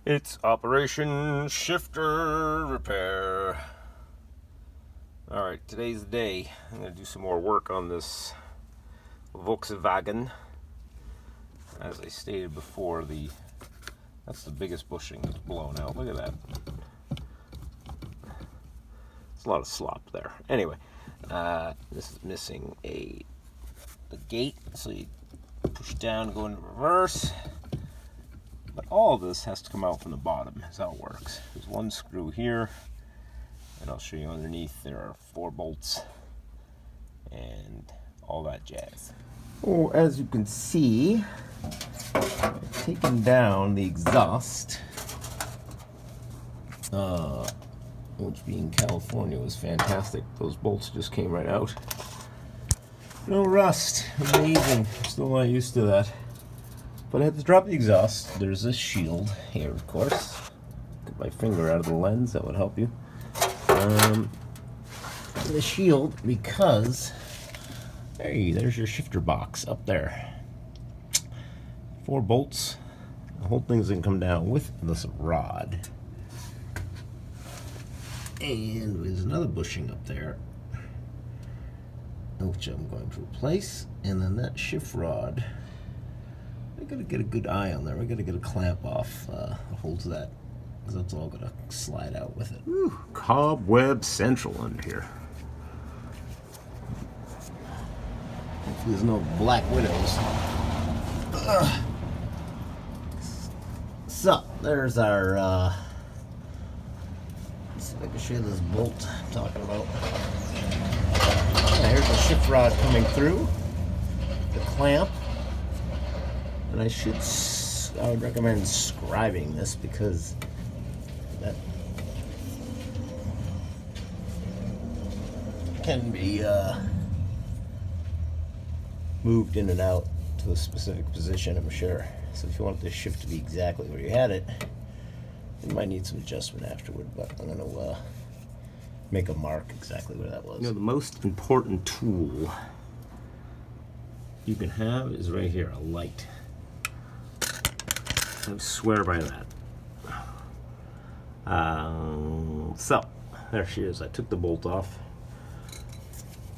It's Operation Shifter Repair. Alright, today's the day. I'm going to do some more work on this Volkswagen. As I stated before, that's the biggest bushing that's blown out. Look at that. It's a lot of slop there. Anyway, this is missing the gate, so you push down, go into reverse. But all of this has to come out from the bottom, is how it works. There's one screw here, and I'll show you underneath there are 4 bolts and all that jazz. Oh, as you can see, I've taken down the exhaust, which being California was fantastic. Those bolts just came right out. No rust, amazing. Still not used to that. But I had to drop the exhaust. There's this shield here, of course. Get my finger out of the lens, that would help you. The shield, because hey, there's your shifter box up there. 4 bolts. The whole thing's gonna come down with this rod. And there's another bushing up there, which I'm going to replace. And then that shift rod, I gotta get a good eye on there. We gotta get a clamp off that holds that, because that's all gonna slide out with it. Whew, cobweb central under here. Hopefully there's no black widows. So there's our let's see if I can show you this bolt I'm talking about. Yeah, here's the shift rod coming through, the clamp. And I would recommend scribing this, because that can be moved in and out to a specific position, I'm sure. So if you want this shift to be exactly where you had it, you might need some adjustment afterward, but I'm going to make a mark exactly where that was. You know, the most important tool you can have is right here, a light. I swear by that. So, there she is. I took the bolt off.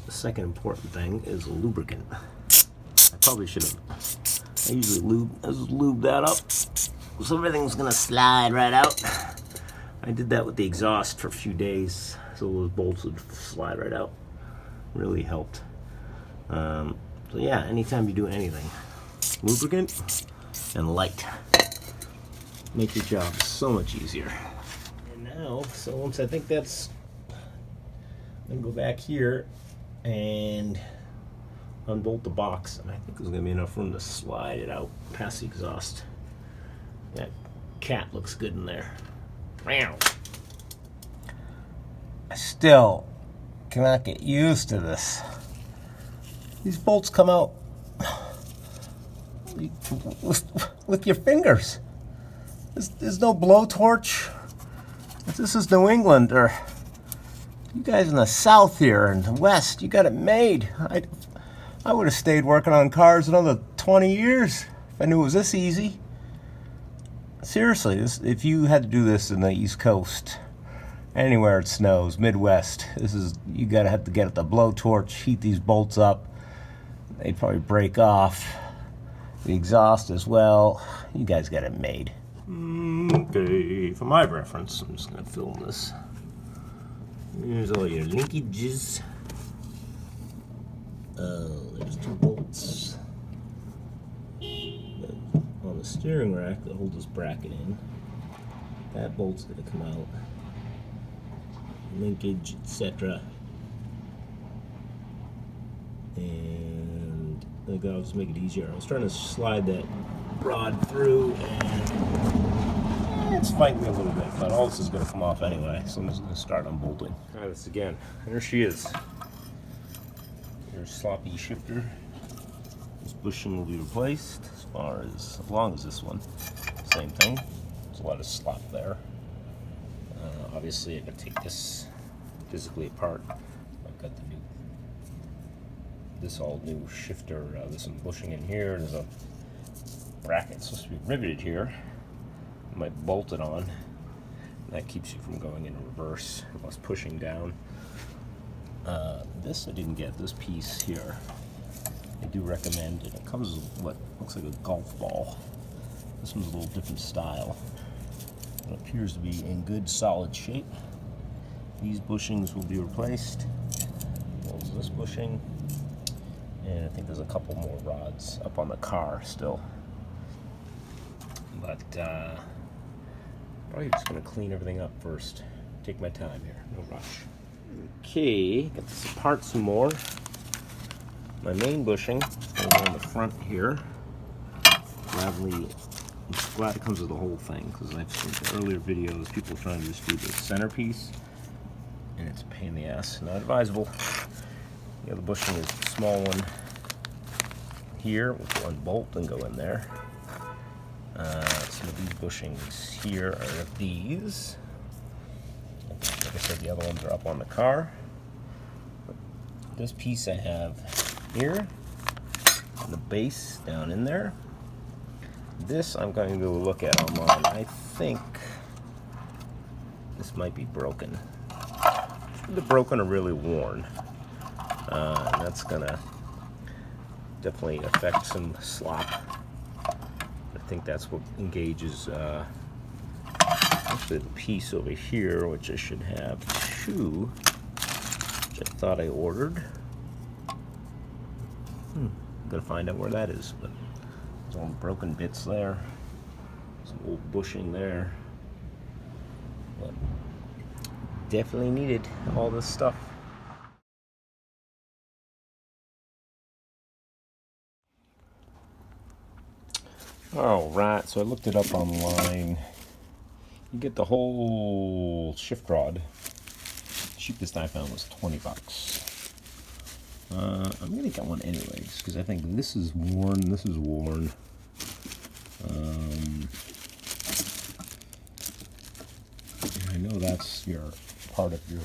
The second important thing is lubricant. I probably should have. I usually lube that up, so everything's gonna slide right out. I did that with the exhaust for a few days, so those bolts would slide right out. Really helped. So yeah, anytime you do anything, lubricant and light. Make your job so much easier. And now, so once I think that's, I'm gonna go back here and unbolt the box, and I think there's gonna be enough room to slide it out past the exhaust. That cat looks good in there. I still cannot get used to this. These bolts come out with your fingers. There's no blowtorch. If this is New England, or you guys in the South here and the West, you got it made. I would have stayed working on cars another 20 years if I knew it was this easy. Seriously, if you had to do this in the East Coast, anywhere it snows, Midwest, you gotta have to get the blowtorch, heat these bolts up. They'd probably break off. The exhaust as well. You guys got it made. Okay, for my reference, I'm just going to film this. Here's all your linkages. There's 2 bolts on the steering rack that hold this bracket in. That bolt's going to come out. Linkage, etc. And I think I'll just make it easier. I was trying to slide that rod through, and it's fighting me a little bit, but all this is going to come off anyway, so I'm just going to start unbolting. Try this again. There she is. Your sloppy shifter. This bushing will be replaced as long as this one. Same thing. There's a lot of slop there. Obviously, I got to take this physically apart. I've got this all new shifter. There's some bushing in here. There's a bracket supposed to be riveted here. might bolt it on. And that keeps you from going in reverse unless pushing down. This I didn't get, this piece here. I do recommend it. It comes with what looks like a golf ball. This one's a little different style. It appears to be in good solid shape. These bushings will be replaced. There's this bushing. And I think there's a couple more rods up on the car still. But probably just going to clean everything up first. Take my time here, no rush. Okay, got this apart some more. My main bushing over on the front here. I'm glad it comes with the whole thing, because I've seen in earlier videos people trying to just do the centerpiece, and it's a pain in the ass. Not advisable. The other bushing is the small one here, which will unbolt and go in there. Some of these bushings here are these. Like I said, the other ones are up on the car. This piece I have here, and the base down in there. This I'm going to go look at online. I think this might be broken. It's either broken or really worn. And that's going to definitely affect some slop. I think that's what engages actually the piece over here, which I should have two, which I thought I ordered. I'm gonna find out where that is, but there's all the broken bits there, some old bushing there, but definitely needed all this stuff. Alright, so I looked it up online. You get the whole shift rod. Cheapest I found was 20 bucks. I'm gonna get one anyways, because I think this is worn, this is worn. I know that's your part of your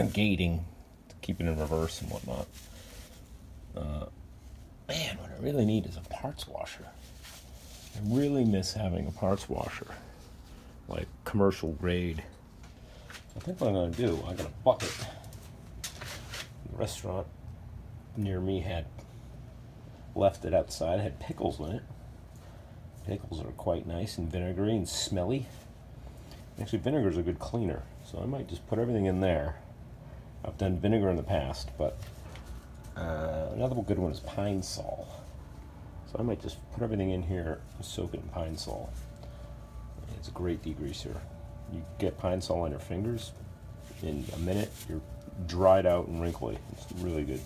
gating, to keep it in reverse and whatnot. Man, what I really need is a parts washer. I really miss having a parts washer, like commercial grade. I think what I'm going to do, I got a bucket. The restaurant near me had left it outside. It had pickles in it. Pickles are quite nice and vinegary and smelly. Actually, vinegar is a good cleaner, so I might just put everything in there. I've done vinegar in the past, but another good one is pine sol. So I might just put everything in here and soak it in pine sol. It's a great degreaser. You get pine sol on your fingers, in a minute you're dried out and wrinkly. It's really good.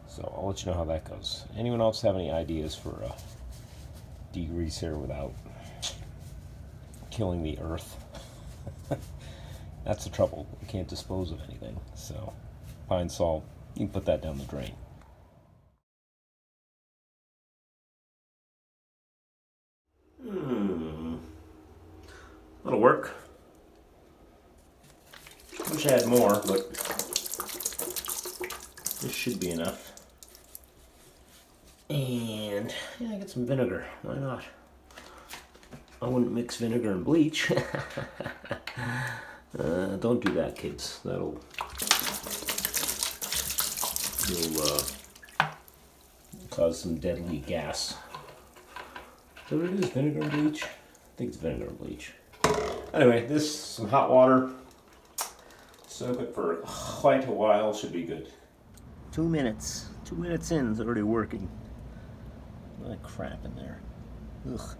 So I'll let you know how that goes. Anyone else have any ideas for a degreaser without killing the earth? That's the trouble. You can't dispose of anything. So pine sol, you can put that down the drain. That'll work. Wish I had more, but this should be enough. And yeah, I got some vinegar. Why not? I wouldn't mix vinegar and bleach. Don't do that, kids. You'll cause some deadly gas. So what it is, vinegar and bleach? I think it's vinegar and bleach. Anyway, some hot water. Soak it for quite a while, should be good. 2 minutes. 2 minutes in, it's already working. A lot of crap in there. Ugh.